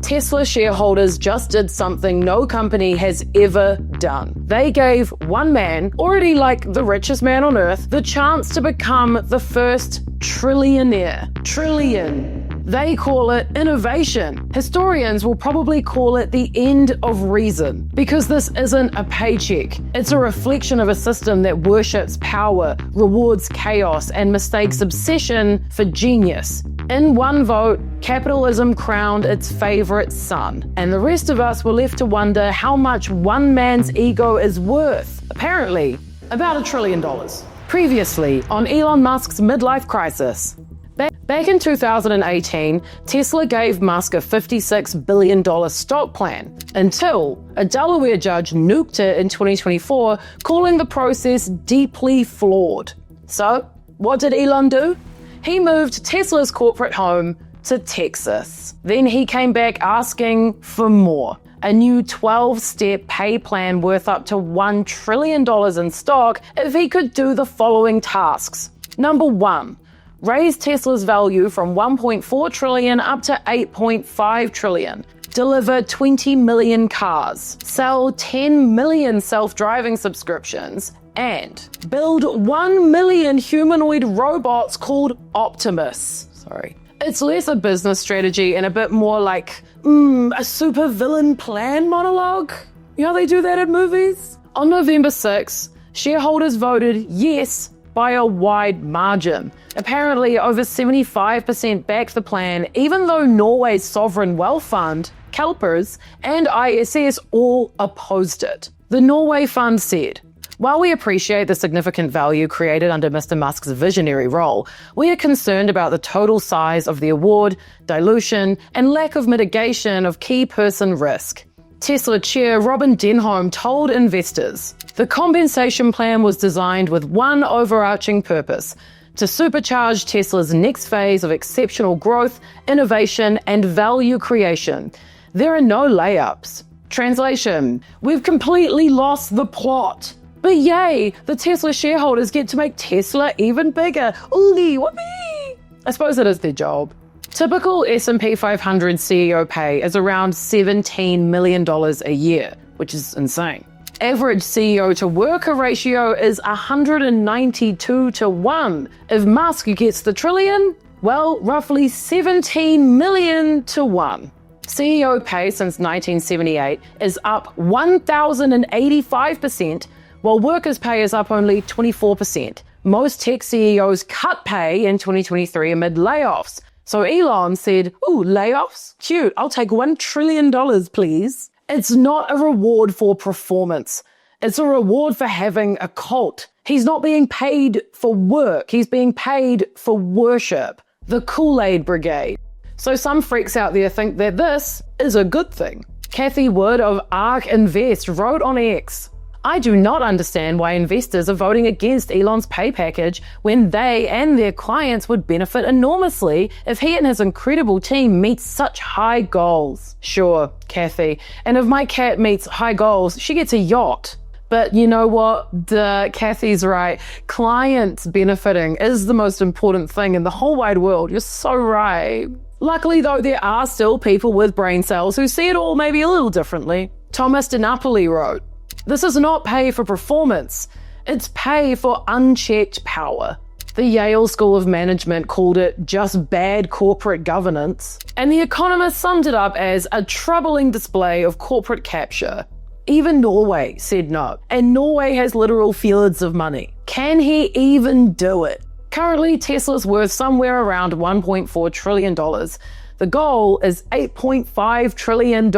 Tesla shareholders just did something no company has ever done. They gave one man, already like the richest man on earth, the chance to become the first trillionaire. Trillion. They call it innovation. Historians will probably call it the end of reason, because this isn't a paycheck. It's a reflection of a system that worships power, rewards chaos, and mistakes obsession for genius. In one vote, capitalism crowned its favorite son, and the rest of us were left to wonder how much one man's ego is worth. Apparently, about $1 trillion. Previously, on Elon Musk's midlife crisis. Back in 2018, Tesla gave Musk a $56 billion stock plan, until a Delaware judge nuked it in 2024, calling the process deeply flawed. So, what did Elon do? He moved Tesla's corporate home to Texas. Then he came back asking for more. A new 12-step pay plan worth up to $1 trillion in stock if he could do the following tasks. Number 1. Raise Tesla's value from $1.4 trillion up to $8.5 trillion. Deliver 20 million cars. Sell 10 million self-driving subscriptions. And build 1 million humanoid robots called Optimus. It's less a business strategy and a bit more like, a super villain plan monologue. You know how they do that in movies? On November 6th, shareholders voted yes by a wide margin. Apparently, over 75% backed the plan, even though Norway's sovereign wealth fund, CalPERS, and ISS all opposed it. The Norway fund said, "While we appreciate the significant value created under Mr. Musk's visionary role, we are concerned about the total size of the award, dilution, and lack of mitigation of key person risk." Tesla chair Robin Denholm told investors, "The compensation plan was designed with one overarching purpose: to supercharge Tesla's next phase of exceptional growth, innovation, and value creation. There are no layups." Translation: we've completely lost the plot. But yay, the Tesla shareholders get to make Tesla even bigger. Oogie, whoopee! I suppose it is their job. Typical S&P 500 CEO pay is around $17 million a year, which is insane. Average CEO to worker ratio is 192 to 1. If Musk gets the trillion, well, roughly 17 million to 1. CEO pay since 1978 is up 1,085%, while workers' pay is up only 24%. Most tech CEOs cut pay in 2023 amid layoffs. So Elon said, "Ooh, layoffs? Cute, I'll take $1 trillion, please." It's not a reward for performance. It's a reward for having a cult. He's not being paid for work. He's being paid for worship. The Kool-Aid Brigade. So some freaks out there think that this is a good thing. Kathy Wood of ARK Invest wrote on X, "I do not understand why investors are voting against Elon's pay package when they and their clients would benefit enormously if he and his incredible team meet such high goals." Sure, Kathy. And if my cat meets high goals, she gets a yacht. But you know what? Kathy's right. Clients benefiting is the most important thing in the whole wide world. You're so right. Luckily, though, there are still people with brain cells who see it all maybe a little differently. Thomas DiNapoli wrote, "This is not pay for performance. It's pay for unchecked power." The Yale School of Management called it just bad corporate governance. And The Economist summed it up as a troubling display of corporate capture. Even Norway said no. And Norway has literal fields of money. Can he even do it? Currently, Tesla's worth somewhere around $1.4 trillion. The goal is $8.5 trillion.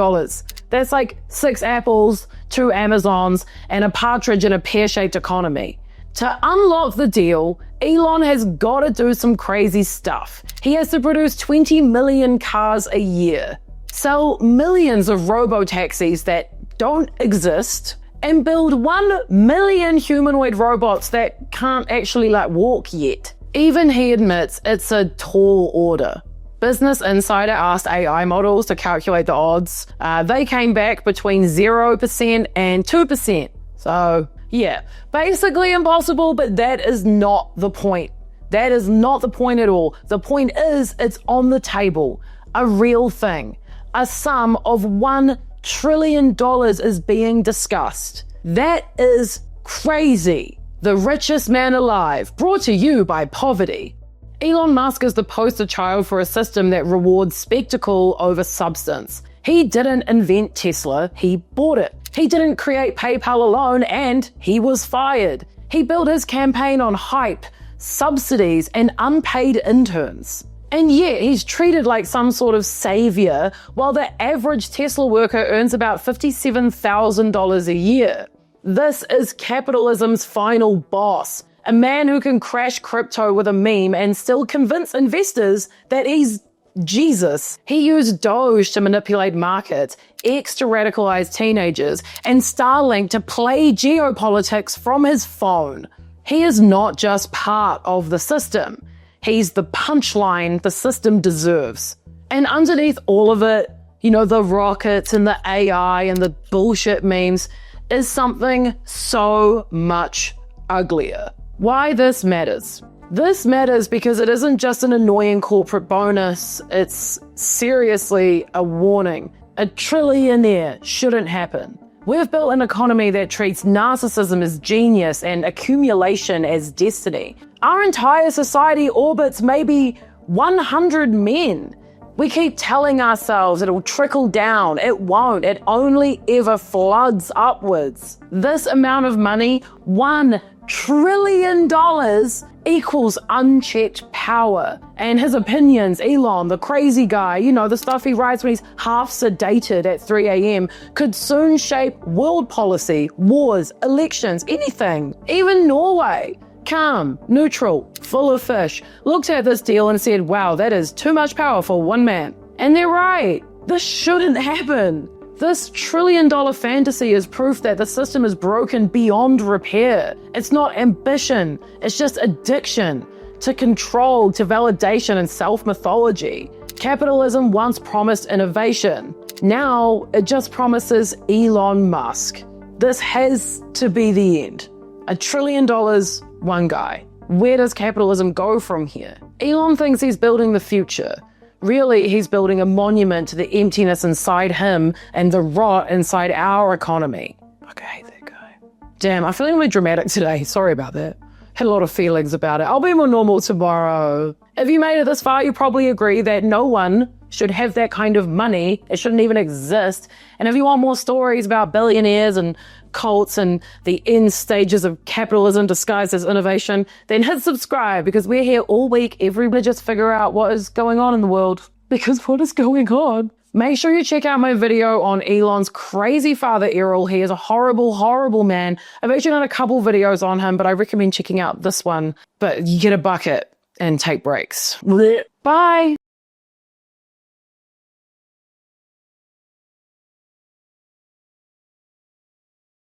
That's like 6 apples, 2 Amazons, and a partridge in a pear-shaped economy. To unlock the deal, Elon has got to do some crazy stuff. He has to produce 20 million cars a year, sell millions of robo-taxis that don't exist, and build 1 million humanoid robots that can't actually walk yet. Even he admits it's a tall order. Business Insider asked AI models to calculate the odds. They came back between 0% and 2%. So, yeah, basically impossible, but that is not the point. That is not the point at all. The point is, it's on the table. A real thing. a sum of $1 trillion is being discussed. That is crazy. The richest man alive, brought to you by poverty. Elon Musk is the poster child for a system that rewards spectacle over substance. He didn't invent Tesla, he bought it. He didn't create PayPal alone, and he was fired. He built his campaign on hype, subsidies, and unpaid interns. And yet he's treated like some sort of savior, while the average Tesla worker earns about $57,000 a year. This is capitalism's final boss, a man who can crash crypto with a meme and still convince investors that he's Jesus. He used Doge to manipulate markets, X to radicalize teenagers, and Starlink to play geopolitics from his phone. He is not just part of the system. He's the punchline the system deserves. And underneath all of it, the rockets and the AI and the bullshit memes, is something so much uglier. Why this matters? This matters because it isn't just an annoying corporate bonus, it's seriously a warning. A trillionaire shouldn't happen. We've built an economy that treats narcissism as genius and accumulation as destiny. Our entire society orbits maybe 100 men. We keep telling ourselves it'll trickle down. It won't. It only ever floods upwards. This amount of money, $1 trillion, equals unchecked power. And his opinions, Elon, the crazy guy, the stuff he writes when he's half sedated at 3 a.m., could soon shape world policy, wars, elections, anything. Even Norway. Calm, neutral, full of fish, looked at this deal and said, wow, that is too much power for one man. And they're right. This shouldn't happen. This $1 trillion fantasy is proof that the system is broken beyond repair. It's not ambition. It's just addiction to control, to validation and self-mythology. Capitalism once promised innovation. Now it just promises Elon Musk. This has to be the end. $1 trillion, one guy. Where does capitalism go from here? Elon thinks he's building the future. Really, he's building a monument to the emptiness inside him and the rot inside our economy. Okay, I hate that guy. Damn, I'm feeling really dramatic today. Sorry about that. Had a lot of feelings about it. I'll be more normal tomorrow. If you made it this far, you probably agree that no one should have that kind of money. It shouldn't even exist. And if you want more stories about billionaires and cults and the end stages of capitalism disguised as innovation, then hit subscribe, because we're here all week, every week, just figure out what is going on in the world. Because what is going on? Make sure you check out my video on Elon's crazy father, Errol. He is a horrible, horrible man. I've actually done a couple videos on him, but I recommend checking out this one. But you get a bucket and take breaks. Bye.